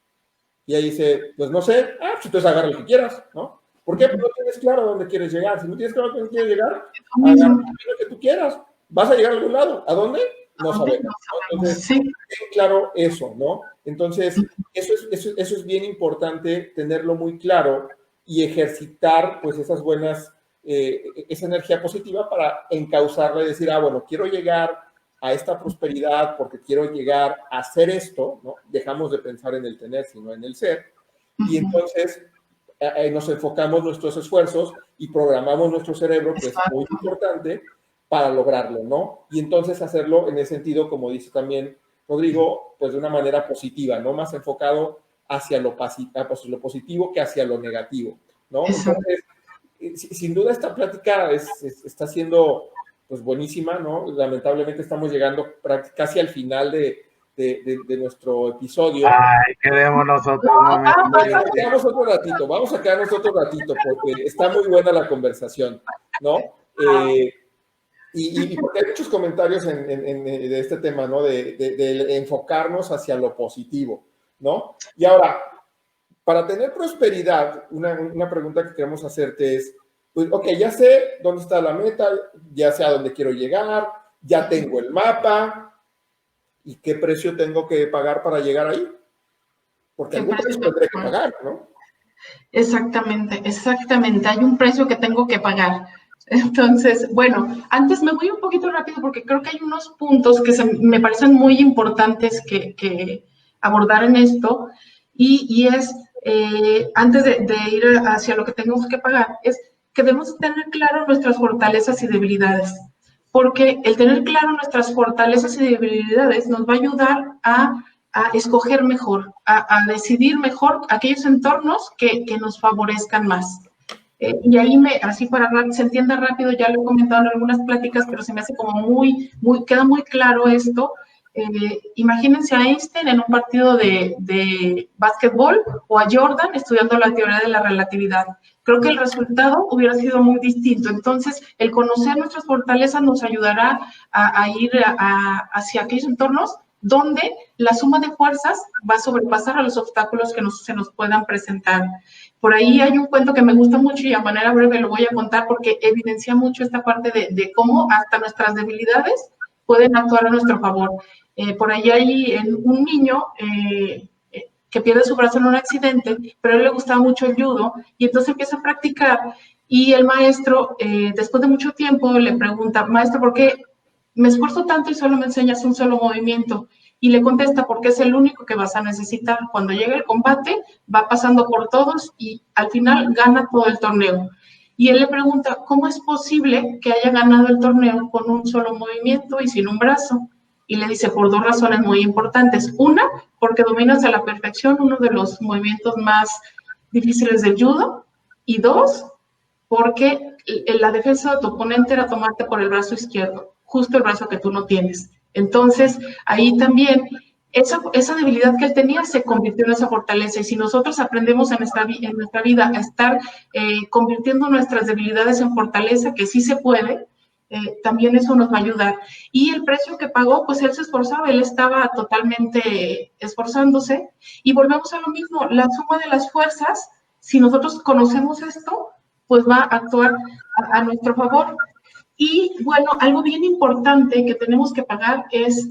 Y ahí dice, pues no sé, pues entonces agarra el que quieras, ¿no? ¿Por qué? Porque no tienes claro a dónde quieres llegar. Si no tienes claro a dónde quieres llegar, agarra el camino que tú quieras. ¿Vas a llegar a algún lado? ¿A dónde? No sabemos, ¿no? Entonces, ten claro eso, ¿no? Entonces, eso es bien importante, tenerlo muy claro y ejercitar, pues, esas buenas, esa energía positiva para encauzarla y decir, bueno, quiero llegar a esta prosperidad porque quiero llegar a hacer esto, ¿no? Dejamos de pensar en el tener, sino en el ser. Y entonces nos enfocamos nuestros esfuerzos y programamos nuestro cerebro, que es muy importante, para lograrlo, ¿no? Y entonces hacerlo en ese sentido, como dice también Rodrigo, pues de una manera positiva, ¿no? Más enfocado hacia lo positivo que hacia lo negativo, ¿no? Entonces, sin duda esta plática está siendo pues buenísima, ¿no? Lamentablemente estamos llegando casi al final de nuestro episodio. Ay, quedémonos otro momento. Bueno, quedamos otro ratito, vamos a quedarnos otro ratito porque está muy buena la conversación, ¿no? Y porque hay muchos comentarios de este tema, ¿no? De enfocarnos hacia lo positivo, ¿no? Y ahora, para tener prosperidad, una pregunta que queremos hacerte es, pues, ok, ya sé dónde está la meta, ya sé a dónde quiero llegar, ya tengo el mapa, ¿y qué precio tengo que pagar para llegar ahí? Porque algún precio tendré que pagar, ¿no? Exactamente, hay un precio que tengo que pagar. Entonces, bueno, antes me voy un poquito rápido porque creo que hay unos puntos que me parecen muy importantes que abordar en esto y es, antes de ir hacia lo que tenemos que pagar, es que debemos tener claro nuestras fortalezas y debilidades, porque el tener claro nuestras fortalezas y debilidades nos va a ayudar a escoger mejor, a decidir mejor aquellos entornos que nos favorezcan más. Y ahí, así para que se entienda rápido, ya lo he comentado en algunas pláticas, pero se me hace como queda muy claro esto. Imagínense a Einstein en un partido de básquetbol o a Jordan estudiando la teoría de la relatividad. Creo que el resultado hubiera sido muy distinto. Entonces, el conocer nuestras fortalezas nos ayudará a ir hacia aquellos entornos donde la suma de fuerzas va a sobrepasar a los obstáculos que se nos puedan presentar. Por ahí hay un cuento que me gusta mucho y a manera breve lo voy a contar porque evidencia mucho esta parte de cómo hasta nuestras debilidades pueden actuar a nuestro favor. Por ahí hay un niño que pierde su brazo en un accidente, pero a él le gustaba mucho el judo y entonces empieza a practicar y el maestro, después de mucho tiempo, le pregunta, maestro, ¿por qué me esfuerzo tanto y solo me enseñas un solo movimiento? Y le contesta, porque es el único que vas a necesitar. Cuando llegue el combate, va pasando por todos y al final gana todo el torneo. Y él le pregunta, ¿cómo es posible que haya ganado el torneo con un solo movimiento y sin un brazo? Y le dice, por dos razones muy importantes. Una, porque dominas a la perfección uno de los movimientos más difíciles del judo. Y dos, porque la defensa de tu oponente era tomarte por el brazo izquierdo, justo el brazo que tú no tienes. Entonces, ahí también, esa debilidad que él tenía se convirtió en esa fortaleza. Y si nosotros aprendemos en nuestra vida a estar convirtiendo nuestras debilidades en fortaleza, que sí se puede, también eso nos va a ayudar. Y el precio que pagó, pues él se esforzaba, él estaba totalmente esforzándose. Y volvemos a lo mismo, la suma de las fuerzas, si nosotros conocemos esto, pues va a actuar a nuestro favor. Y bueno, algo bien importante que tenemos que pagar es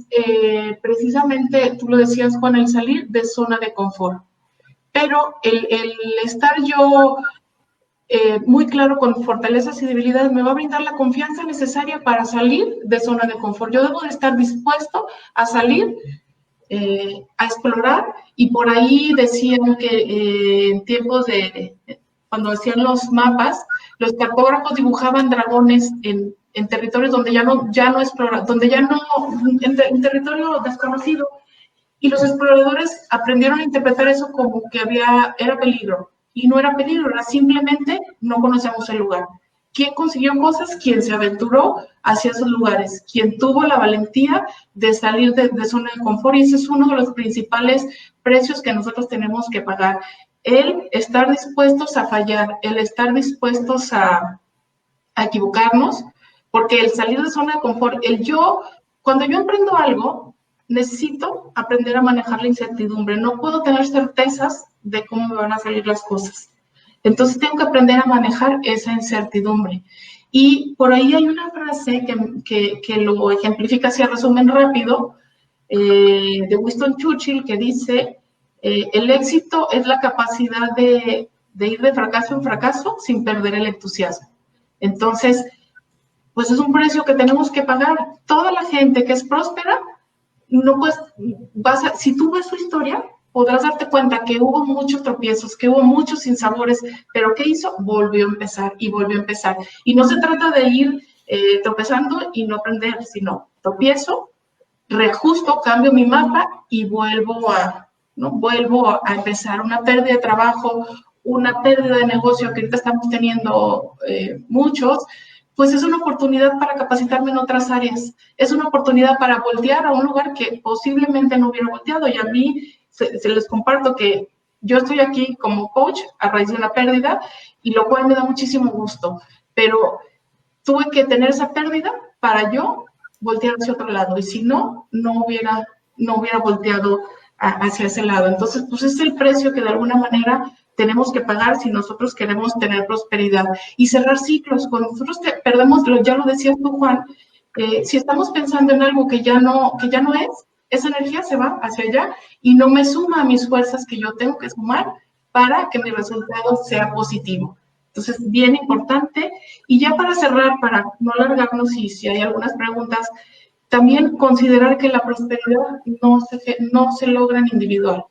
precisamente, tú lo decías, Juan, el salir de zona de confort. Pero el estar yo muy claro con fortalezas y debilidades me va a brindar la confianza necesaria para salir de zona de confort. Yo debo de estar dispuesto a salir, a explorar, y por ahí decían que en tiempos cuando hacían los mapas, los cartógrafos dibujaban dragones en territorios donde ya no explora, donde ya no, en territorio desconocido, y los exploradores aprendieron a interpretar eso como que era peligro, y no era peligro, era simplemente no conocemos el lugar. ¿Quién consiguió cosas? Quien se aventuró hacia esos lugares, quien tuvo la valentía de salir de zona de confort, y ese es uno de los principales precios que nosotros tenemos que pagar. El estar dispuestos a fallar, el estar dispuestos a equivocarnos, porque el salir de zona de confort, cuando yo emprendo algo, necesito aprender a manejar la incertidumbre. No puedo tener certezas de cómo me van a salir las cosas. Entonces tengo que aprender a manejar esa incertidumbre. Y por ahí hay una frase que lo ejemplifica así a resumen rápido, de Winston Churchill, que dice, el éxito es la capacidad de ir de fracaso en fracaso sin perder el entusiasmo. Entonces, pues es un precio que tenemos que pagar. Toda la gente que es próspera, si tú ves su historia, podrás darte cuenta que hubo muchos tropiezos, que hubo muchos sinsabores, pero ¿qué hizo? Volvió a empezar y volvió a empezar. Y no se trata de ir tropezando y no aprender, sino tropiezo, reajusto, cambio mi mapa y vuelvo a empezar una pérdida de trabajo, una pérdida de negocio que ahorita estamos teniendo muchos, pues es una oportunidad para capacitarme en otras áreas, es una oportunidad para voltear a un lugar que posiblemente no hubiera volteado. Y a mí se les comparto que yo estoy aquí como coach a raíz de una pérdida, y lo cual me da muchísimo gusto, pero tuve que tener esa pérdida para yo voltear hacia otro lado, y si no hubiera volteado hacia ese lado. Entonces, pues es el precio que de alguna manera tenemos que pagar si nosotros queremos tener prosperidad y cerrar ciclos. Cuando nosotros perdemos, ya lo decías tú, Juan, si estamos pensando en algo que ya no es, esa energía se va hacia allá y no me suma a mis fuerzas que yo tengo que sumar para que mi resultado sea positivo. Entonces, bien importante. Y ya para cerrar, para no alargarnos, y si hay algunas preguntas, también considerar que la prosperidad no se logra en individual.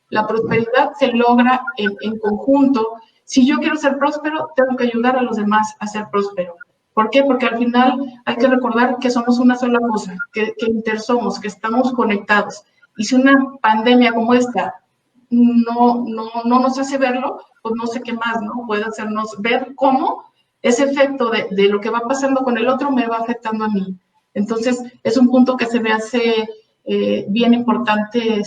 La prosperidad se logra en conjunto. Si yo quiero ser próspero, tengo que ayudar a los demás a ser próspero. ¿Por qué? Porque al final hay que recordar que somos una sola cosa, que intersomos, que estamos conectados. Y si una pandemia como esta no nos hace verlo, pues no sé qué más, ¿no? Puede hacernos ver cómo ese efecto de lo que va pasando con el otro me va afectando a mí. Entonces, es un punto que se me hace bien importante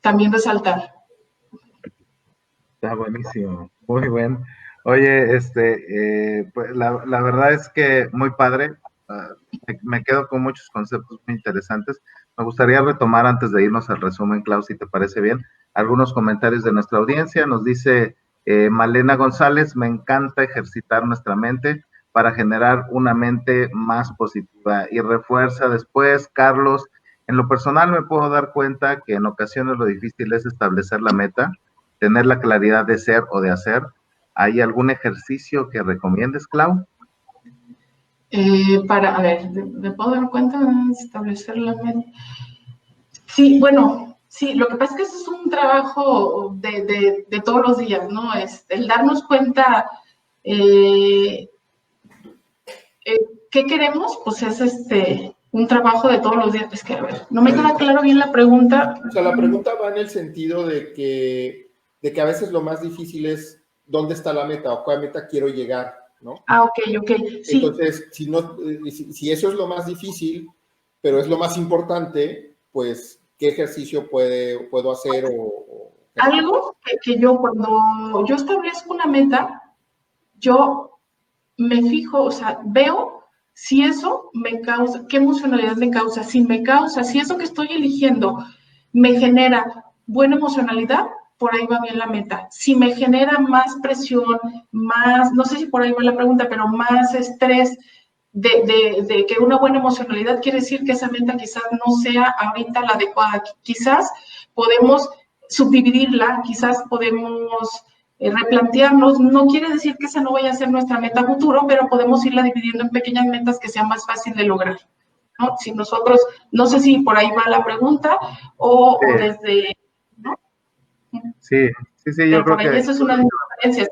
también resaltar. Está buenísimo, muy bien. Oye, pues la verdad es que muy padre. Me quedo con muchos conceptos muy interesantes. Me gustaría retomar antes de irnos al resumen, Clau, si te parece bien, algunos comentarios de nuestra audiencia. Nos dice Malena González: me encanta ejercitar nuestra mente para generar una mente más positiva. Y refuerza después, Carlos: en lo personal me puedo dar cuenta que en ocasiones lo difícil es establecer la meta, tener la claridad de ser o de hacer. ¿Hay algún ejercicio que recomiendes, Clau? A ver, ¿me puedo dar cuenta de establecer la meta? Sí, bueno, sí, lo que pasa es que eso es un trabajo de todos los días, ¿no? El darnos cuenta qué queremos, pues es un trabajo de todos los días. Es que, a ver, no me queda claro bien la pregunta. O sea, la pregunta va en el sentido de que a veces lo más difícil es dónde está la meta o cuál meta quiero llegar, ¿no? Ok, sí. Entonces, si eso es lo más difícil, pero es lo más importante, pues, ¿qué ejercicio puedo hacer? Algo que yo, cuando yo establezco una meta, yo me fijo, o sea, veo si eso me causa, qué emocionalidad me causa. Si eso que estoy eligiendo me genera buena emocionalidad, por ahí va bien la meta. Si me genera más presión, más, no sé si por ahí va la pregunta, pero más estrés de que una buena emocionalidad, quiere decir que esa meta quizás no sea ahorita la adecuada. Quizás podemos subdividirla, quizás podemos replantearnos. No quiere decir que esa no vaya a ser nuestra meta futuro, pero podemos irla dividiendo en pequeñas metas que sea más fácil de lograr, ¿no? Si nosotros, no sé si por ahí va la pregunta o desde, ¿no? Sí, yo creo que eso es una de las diferencias.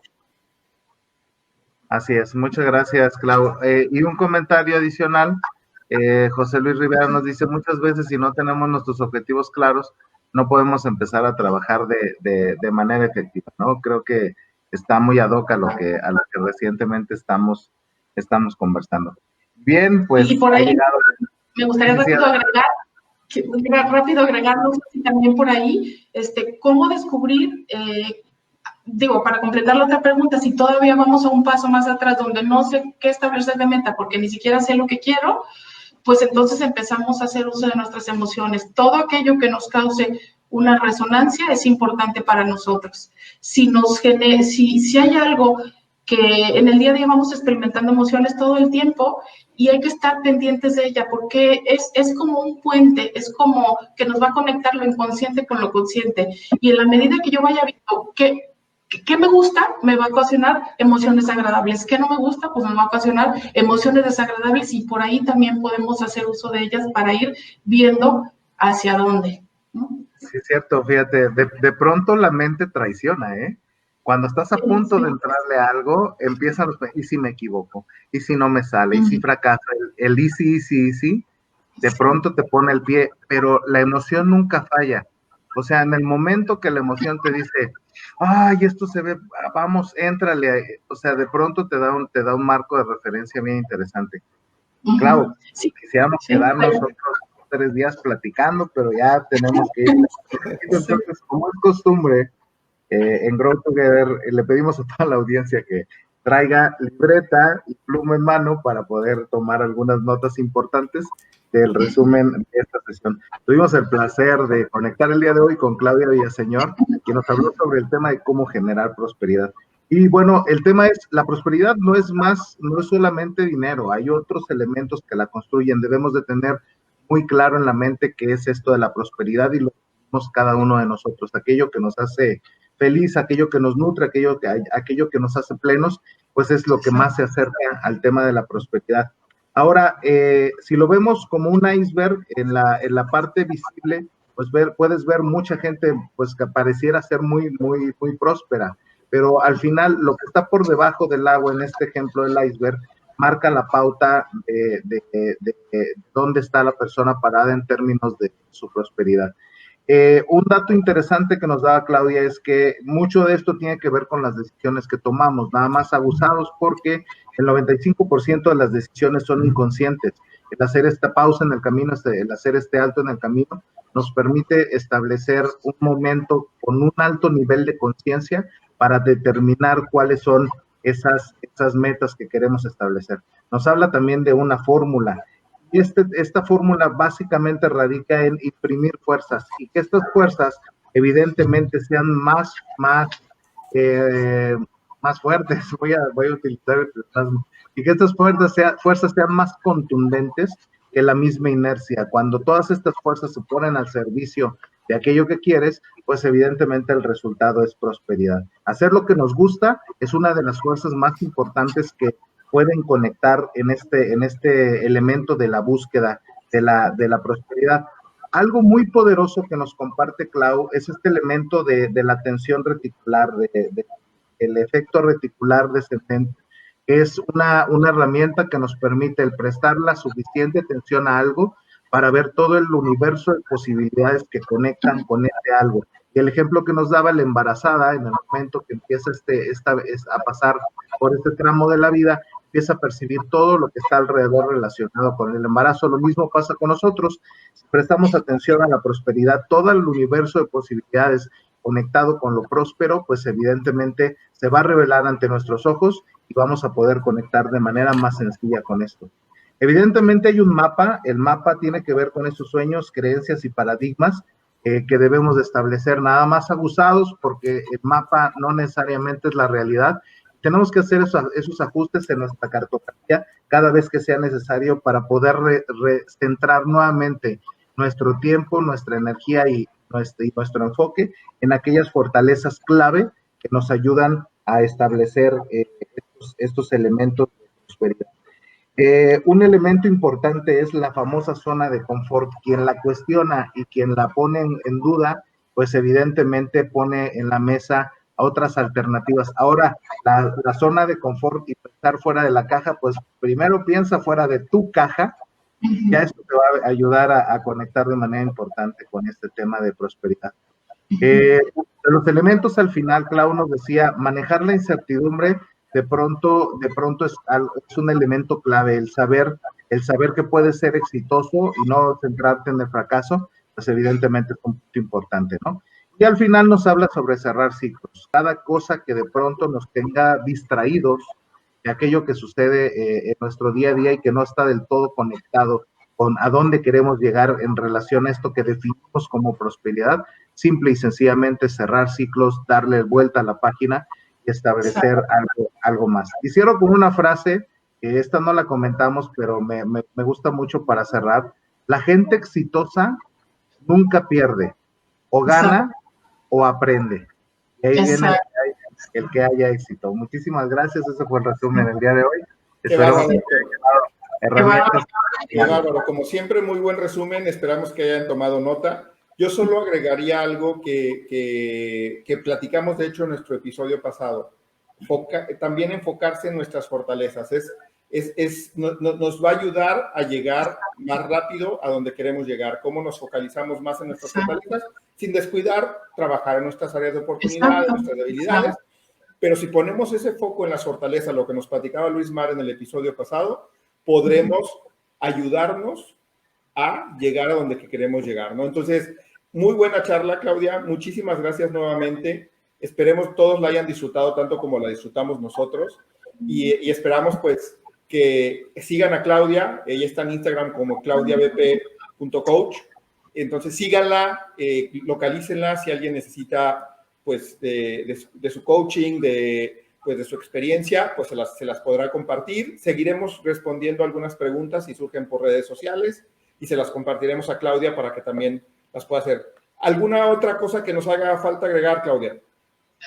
Así es, muchas gracias, Clau. Y un comentario adicional, José Luis Rivera nos dice: muchas veces si no tenemos nuestros objetivos claros, no podemos empezar a trabajar de manera efectiva, ¿no? Creo que está muy ad hoc a lo que recientemente estamos conversando. Bien, pues y por ahí me gustaría rápido agregar, no sé si también por ahí, cómo descubrir, para completar la otra pregunta, si todavía vamos a un paso más atrás donde no sé qué establecer de meta porque ni siquiera sé lo que quiero, pues entonces empezamos a hacer uso de nuestras emociones. Todo aquello que nos cause una resonancia es importante para nosotros. Si hay algo que en el día a día vamos experimentando emociones todo el tiempo y hay que estar pendientes de ella porque es como un puente, es como que nos va a conectar lo inconsciente con lo consciente. Y en la medida que yo vaya viendo ¿qué me gusta? Me va a ocasionar emociones agradables. ¿Qué no me gusta? Pues me va a ocasionar emociones desagradables, y por ahí también podemos hacer uso de ellas para ir viendo hacia dónde, ¿no? Sí, es cierto, fíjate, de pronto la mente traiciona, ¿eh? Cuando estás a punto de entrarle a algo, empiezan los, ¿y si me equivoco? ¿Y si no me sale? ¿Y si fracaso? El easy, de pronto te pone el pie, pero la emoción nunca falla. O sea, en el momento que la emoción te dice, ay, esto se ve, vamos, éntrale, o sea, de pronto te da un marco de referencia bien interesante. Claro, Sí, quisiéramos sí, quedarnos otros 3 días platicando, pero ya tenemos que ir. Entonces, como es costumbre, en Grow Together le pedimos a toda la audiencia que traiga libreta y pluma en mano para poder tomar algunas notas importantes del resumen de esta sesión. Tuvimos el placer de conectar el día de hoy con Claudia Villaseñor, quien nos habló sobre el tema de cómo generar prosperidad. Y bueno, el tema es, la prosperidad no es solamente dinero, hay otros elementos que la construyen. Debemos de tener muy claro en la mente qué es esto de la prosperidad y lo que tenemos cada uno de nosotros, aquello que nos hace feliz, aquello que nos nutre, aquello que nos hace plenos, pues es lo que más se acerca al tema de la prosperidad. Ahora, si lo vemos como un iceberg en la parte visible, pues puedes ver mucha gente pues que pareciera ser muy próspera, pero al final lo que está por debajo del agua, en este ejemplo del iceberg, marca la pauta de dónde está la persona parada en términos de su prosperidad. Un dato interesante que nos daba Claudia es que mucho de esto tiene que ver con las decisiones que tomamos, nada más abusados porque el 95% de las decisiones son inconscientes. El hacer esta pausa en el camino, el hacer este alto en el camino, nos permite establecer un momento con un alto nivel de conciencia para determinar cuáles son esas metas que queremos establecer. Nos habla también de una fórmula. Y esta fórmula básicamente radica en imprimir fuerzas y que estas fuerzas evidentemente sean más fuertes, voy a utilizar el plasma, y que estas fuerzas sean más contundentes que la misma inercia. Cuando todas estas fuerzas se ponen al servicio de aquello que quieres, pues evidentemente el resultado es prosperidad. Hacer lo que nos gusta es una de las fuerzas más importantes que pueden conectar en este elemento de la búsqueda de la prosperidad. Algo muy poderoso que nos comparte Clau es este elemento de la tensión reticular, el efecto reticular descendente, que es una herramienta que nos permite el prestar la suficiente atención a algo para ver todo el universo de posibilidades que conectan con ese algo. Y el ejemplo que nos daba la embarazada, en el momento que empieza a pasar por este tramo de la vida, empieza a percibir todo lo que está alrededor relacionado con el embarazo. Lo mismo pasa con nosotros. Si prestamos atención a la prosperidad, todo el universo de posibilidades conectado con lo próspero, pues evidentemente se va a revelar ante nuestros ojos y vamos a poder conectar de manera más sencilla con esto. Evidentemente hay un mapa, el mapa tiene que ver con esos sueños, creencias y paradigmas que debemos de establecer, nada más abusados, porque el mapa no necesariamente es la realidad. Tenemos que hacer esos ajustes en nuestra cartografía cada vez que sea necesario para poder centrar nuevamente nuestro tiempo, nuestra energía y nuestro enfoque en aquellas fortalezas clave que nos ayudan a establecer estos elementos de prosperidad. Un elemento importante es la famosa zona de confort. Quien la cuestiona y quien la pone en duda, pues evidentemente pone en la mesa otras alternativas. Ahora, la zona de confort y pensar fuera de la caja, pues primero piensa fuera de tu caja, ya esto te va a ayudar a conectar de manera importante con este tema de prosperidad. De los elementos al final, Clau nos decía, manejar la incertidumbre de pronto es un elemento clave, el saber que puedes ser exitoso y no centrarte en el fracaso, pues evidentemente es un punto importante, ¿no? Y al final nos habla sobre cerrar ciclos, cada cosa que de pronto nos tenga distraídos de aquello que sucede en nuestro día a día y que no está del todo conectado con a dónde queremos llegar en relación a esto que definimos como prosperidad, simple y sencillamente cerrar ciclos, darle vuelta a la página y establecer algo más. Y cierro con una frase, que esta no la comentamos, pero me gusta mucho para cerrar. La gente exitosa nunca pierde, o gana o aprende. Y ahí viene el que haya éxito. Muchísimas gracias, ese fue el resumen del día de hoy. Espero que herramientas. Qué bárbaro, como siempre, muy buen resumen, esperamos que hayan tomado nota. Yo solo agregaría algo que platicamos, de hecho, en nuestro episodio pasado. También enfocarse en nuestras fortalezas. nos va a ayudar a llegar más rápido a donde queremos llegar, cómo nos focalizamos más en nuestras fortalezas, sin descuidar trabajar en nuestras áreas de oportunidad, nuestras debilidades. Pero si ponemos ese foco en las fortalezas, lo que nos platicaba Luis Mar en el episodio pasado, podremos ayudarnos a llegar a donde queremos llegar, ¿no? Entonces, muy buena charla, Claudia. Muchísimas gracias nuevamente. Esperemos todos la hayan disfrutado tanto como la disfrutamos nosotros. Y esperamos, pues, que sigan a Claudia. Ella está en Instagram como claudiabp.coach. Entonces, síganla, localícenla si alguien necesita, pues, de su coaching, de su experiencia, pues se las podrá compartir. Seguiremos respondiendo algunas preguntas si surgen por redes sociales y se las compartiremos a Claudia para que también las pueda hacer. ¿Alguna otra cosa que nos haga falta agregar, Claudia?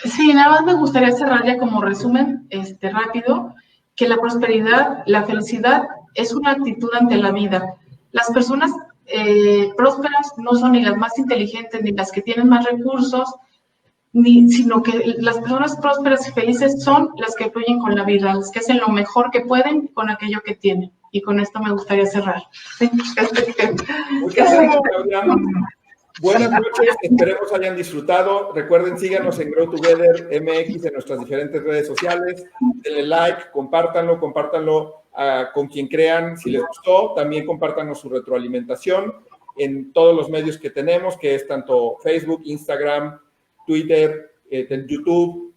Sí, nada más me gustaría cerrar ya como resumen rápido, que la prosperidad, la felicidad es una actitud ante la vida. Las personas prósperas no son ni las más inteligentes ni las que tienen más recursos, sino que las personas prósperas y felices son las que fluyen con la vida, las que hacen lo mejor que pueden con aquello que tienen. Y con esto me gustaría cerrar. Muchas gracias, Claudia. Buenas noches, esperemos hayan disfrutado. Recuerden, síganos en Grow Together MX en nuestras diferentes redes sociales. Denle like, compártanlo con quien crean si les gustó. También compártanos su retroalimentación en todos los medios que tenemos, que es tanto Facebook, Instagram, Twitter, YouTube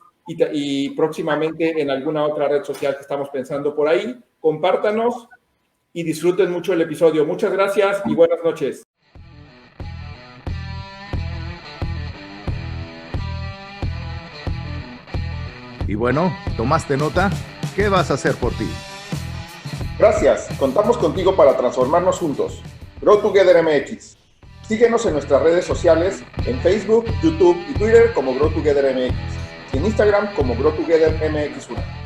y próximamente en alguna otra red social que estamos pensando por ahí. Compártanos y disfruten mucho el episodio. Muchas gracias y buenas noches. Y bueno, ¿tomaste nota? ¿Qué vas a hacer por ti? Gracias. Contamos contigo para transformarnos juntos. Grow Together MX. Síguenos en nuestras redes sociales, en Facebook, YouTube y Twitter como Grow Together MX y en Instagram como Grow Together MX1.